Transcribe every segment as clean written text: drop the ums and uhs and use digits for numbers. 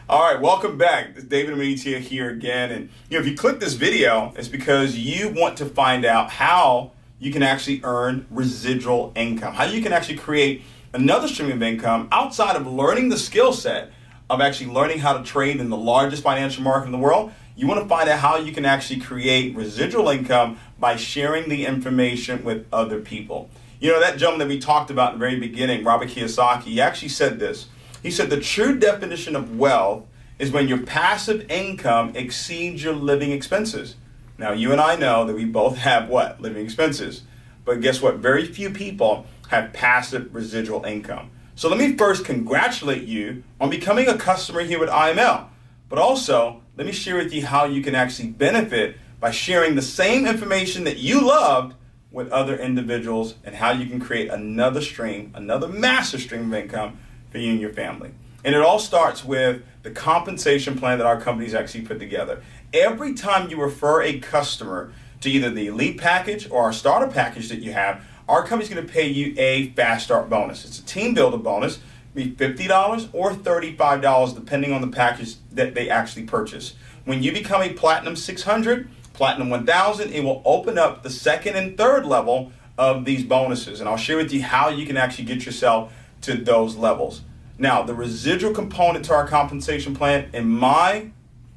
All right, welcome back. It's David Amenitia here again. And if you click this video, it's because you want to find out how you can actually earn residual income, how you can actually create another stream of income outside of learning the skill set of actually learning how to trade in the largest financial market in the world. You want to find out how you can actually create residual income by sharing the information with other people. You know, that gentleman that we talked about in the very beginning, Robert Kiyosaki, he actually said this. He said the true definition of wealth is when your passive income exceeds your living expenses. Now, you and I know that we both have what? Living expenses. But guess what? Very few people have passive residual income. So let me first congratulate you on becoming a customer here with IML. But also, let me share with you how you can actually benefit by sharing the same information that you loved with other individuals and how you can create another stream, another massive stream of income for you and your family. And it all starts with the compensation plan that our company's actually put together. Every time you refer a customer to either the elite package or our starter package that you have, our company's going to pay you a fast start bonus. It's a team builder bonus, be $50 or $35 depending on the package that they actually purchase. When you become a Platinum 600, Platinum 1000, it will open up the second and third level of these bonuses. And I'll share with you how you can actually get yourself to those levels. Now, the residual component to our compensation plan, in my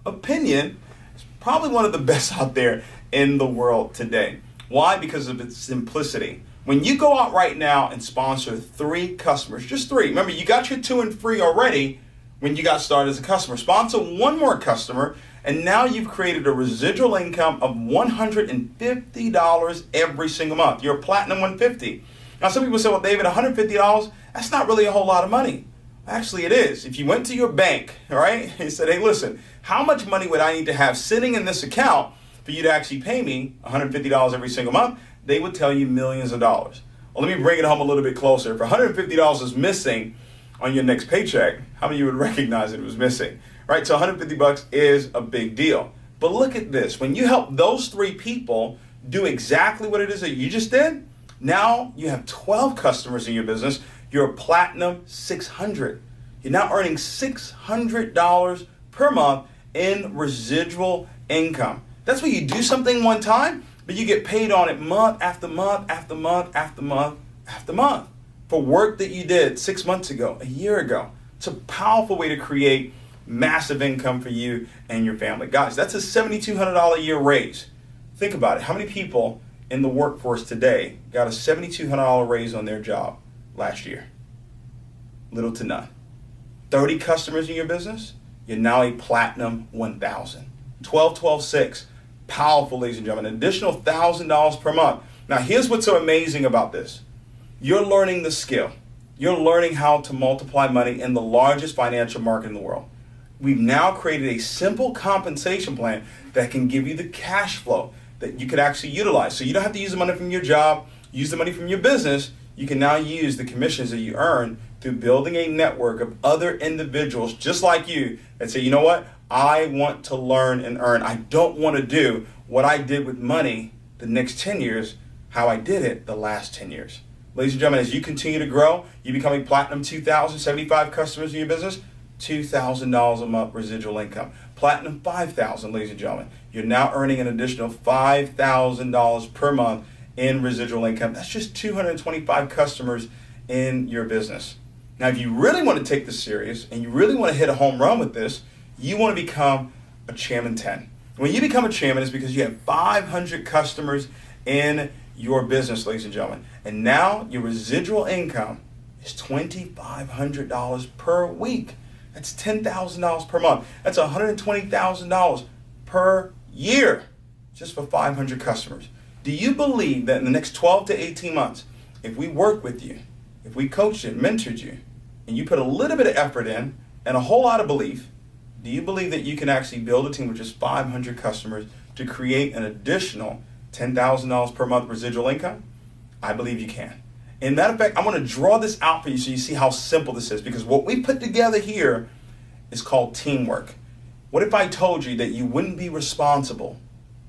opinion, is probably one of the best out there in the world today. Why? Because of its simplicity. When you go out right now and sponsor 3 customers, just 3, remember you got your 2 and free already when you got started as a customer. Sponsor 1 more customer, and now you've created a residual income of $150 every single month. You're a Platinum 150. Now, some people say, well, David, $150, that's not really a whole lot of money. Actually, it is. If you went to your bank, all right, and said, hey, listen, how much money would I need to have sitting in this account for you to actually pay me $150 every single month? They would tell you millions of dollars. Well, let me bring it home a little bit closer. If $150 is missing on your next paycheck, how many of you would recognize it was missing? Right? So $150 is a big deal. But look at this. When you help those 3 people do exactly what it is that you just did, now you have 12 customers in your business. You're a Platinum 600. You're now earning $600 per month in residual income. That's where you do something one time, but you get paid on it month after month after month after month after month for work that you did 6 months ago, a year ago. It's a powerful way to create massive income for you and your family. Guys, that's a $7,200 a year raise. Think about it. How many people in the workforce today got a $7,200 raise on their job last year? Little to none. 30 customers in your business, you're now a Platinum 1000. 12-12-6. Powerful, ladies and gentlemen. An additional $1,000 per month. Now, here's what's so amazing about this. You're learning the skill. You're learning how to multiply money in the largest financial market in the world. We've now created a simple compensation plan that can give you the cash flow that you could actually utilize. So you don't have to use the money from your job, use the money from your business. You can now use the commissions that you earn through building a network of other individuals just like you that say, you know what? I want to learn and earn. I don't want to do what I did with money the next 10 years, how I did it the last 10 years. Ladies and gentlemen, as you continue to grow, you become a Platinum 2000, 75 customers in your business, $2,000 a month residual income. Platinum 5,000, ladies and gentlemen. You're now earning an additional $5,000 per month in residual income. That's just 225 customers in your business. Now, if you really want to take this serious and you really want to hit a home run with this, you want to become a Chairman 10. When you become a chairman, it's because you have 500 customers in your business, ladies and gentlemen. And now your residual income is $2,500 per week. That's $10,000 per month. That's $120,000 per year just for 500 customers. Do you believe that in the next 12 to 18 months, if we work with you, if we coached you, mentored you, and you put a little bit of effort in and a whole lot of belief, do you believe that you can actually build a team with just 500 customers to create an additional $10,000 per month residual income? I believe you can. And matter of fact, I'm going to draw this out for you so you see how simple this is, because what we put together here is called teamwork. What if I told you that you wouldn't be responsible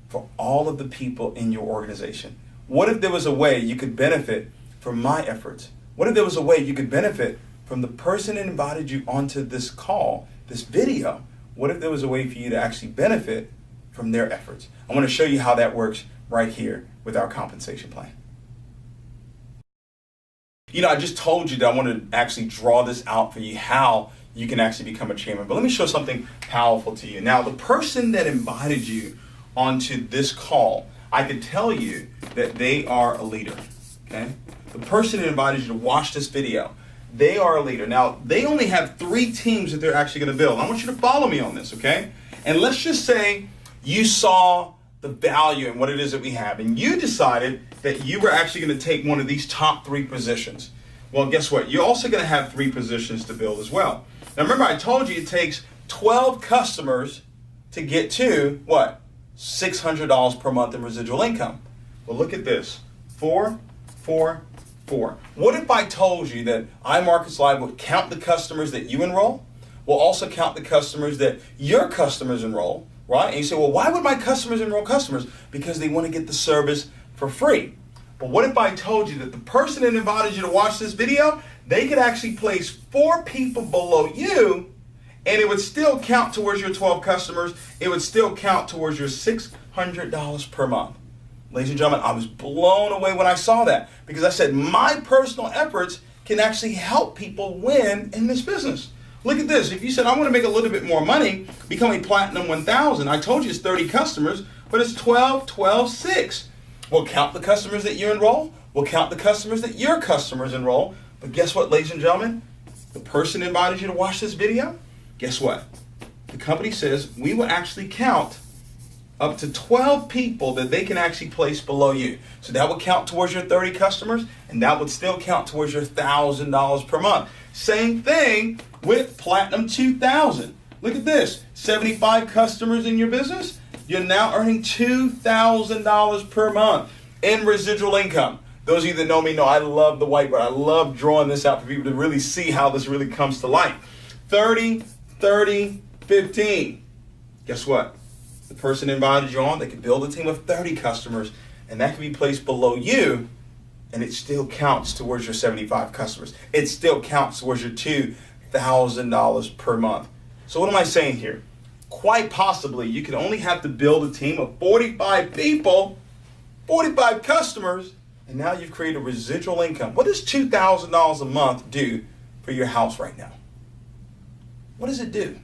for all of the people in your organization? What if there was a way you could benefit from my efforts? What if there was a way you could benefit from the person that invited you onto this call this video, what if there was a way for you to actually benefit from their efforts? I want to show you how that works right here with our compensation plan. I just told you that I want to actually draw this out for you, how you can actually become a chairman. But let me show something powerful to you. Now, the person that invited you onto this call, I can tell you that they are a leader, okay? The person that invited you to watch this video, they are a leader. Now, they only have 3 teams that they're actually going to build. I want you to follow me on this, okay? And let's just say you saw the value in what it is that we have, and you decided that you were actually going to take one of these top 3 positions. Well, guess what? You're also going to have 3 positions to build as well. Now, remember, I told you it takes 12 customers to get to what? $600 per month in residual income. Well, look at this. 4, 4, 4. What if I told you that iMarkets Live would count the customers that you enroll, will also count the customers that your customers enroll, right? And you say, well, why would my customers enroll customers? Because they want to get the service for free. But what if I told you that the person that invited you to watch this video, they could actually place 4 people below you, and it would still count towards your 12 customers. It would still count towards your $600 per month. Ladies and gentlemen, I was blown away when I saw that, because I said my personal efforts can actually help people win in this business. Look at this. If you said, I want to make a little bit more money, become a Platinum 1000, I told you it's 30 customers, but it's 12, 12, 6. We'll count the customers that you enroll. We'll count the customers that your customers enroll. But guess what, ladies and gentlemen? The person invited you to watch this video, guess what? The company says we will actually count up to 12 people that they can actually place below you. So that would count towards your 30 customers, and that would still count towards your $1,000 per month. Same thing with Platinum 2000. Look at this, 75 customers in your business, you're now earning $2,000 per month in residual income. Those of you that know me know I love the whiteboard. I love drawing this out for people to really see how this really comes to life. 30, 30, 15. Guess what? The person invited you on, they can build a team of 30 customers, and that can be placed below you, and it still counts towards your 75 customers. It still counts towards your $2,000 per month. So what am I saying here? Quite possibly, you could only have to build a team of 45 people, 45 customers, and now you've created residual income. What does $2,000 a month do for your house right now? What does it do?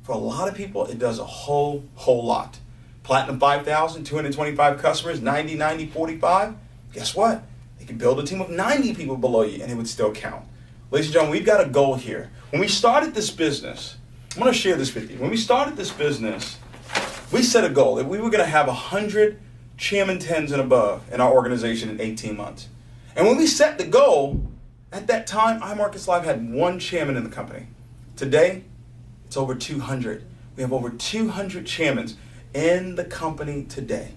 For a lot of people, it does a whole lot. Platinum 5,000, 225 customers, 90, 90, 45. Guess what? They can build a team of 90 people below you, and it would still count. Ladies and gentlemen, we've got a goal here. When we started this business, I'm going to share this with you. When we started this business, we set a goal that we were going to have 100 Chairman 10s and above in our organization in 18 months. And when we set the goal, at that time, iMarkets Live had 1 chairman in the company. Today, it's over 200. We have over 200 chairmans in the company today.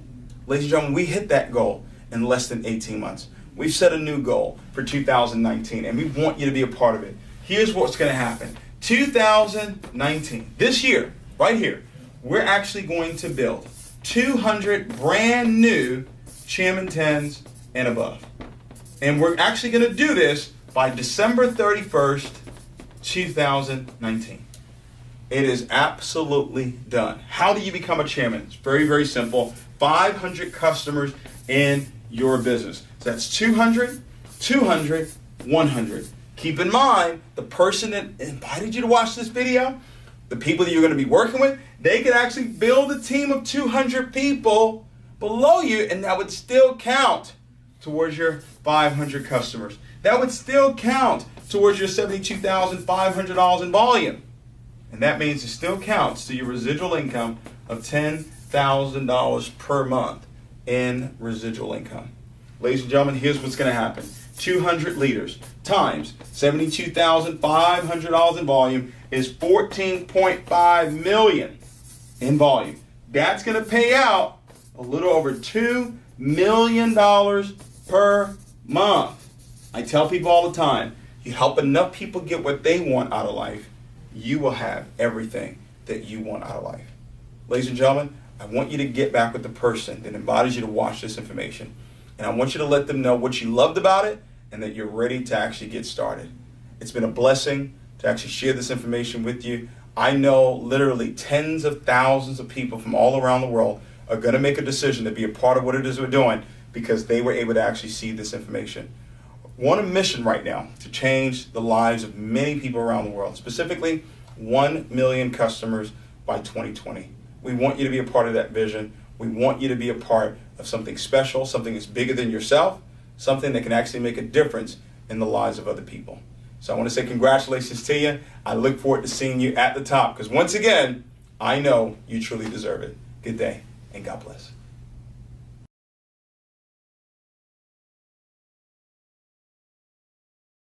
Ladies and gentlemen, we hit that goal in less than 18 months. We've set a new goal for 2019, and we want you to be a part of it. Here's what's going to happen. 2019, this year, right here, we're actually going to build 200 brand new Chairman 10s and above. And we're actually going to do this by December 31st, 2019. It is absolutely done. How do you become a chairman? It's very, very simple. 500 customers in your business. So that's 200, 200, 100. Keep in mind, the person that invited you to watch this video, the people that you're going to be working with, they could actually build a team of 200 people below you, and that would still count towards your 500 customers. That would still count towards your $72,500 in volume. And that means it still counts to your residual income of $10,000 per month in residual income. Ladies and gentlemen, here's what's going to happen. 200 leaders times $72,500 in volume is $14.5 million in volume. That's going to pay out a little over $2 million per month. I tell people all the time, you help enough people get what they want out of life, you will have everything that you want out of life. Ladies and gentlemen, I want you to get back with the person that invited you to watch this information. And I want you to let them know what you loved about it and that you're ready to actually get started. It's been a blessing to actually share this information with you. I know literally tens of thousands of people from all around the world are going to make a decision to be a part of what it is we're doing because they were able to actually see this information. We're on a mission right now to change the lives of many people around the world, specifically 1 million customers by 2020. We want you to be a part of that vision. We want you to be a part of something special, something that's bigger than yourself, something that can actually make a difference in the lives of other people. So I want to say congratulations to you. I look forward to seeing you at the top because once again, I know you truly deserve it. Good day and God bless.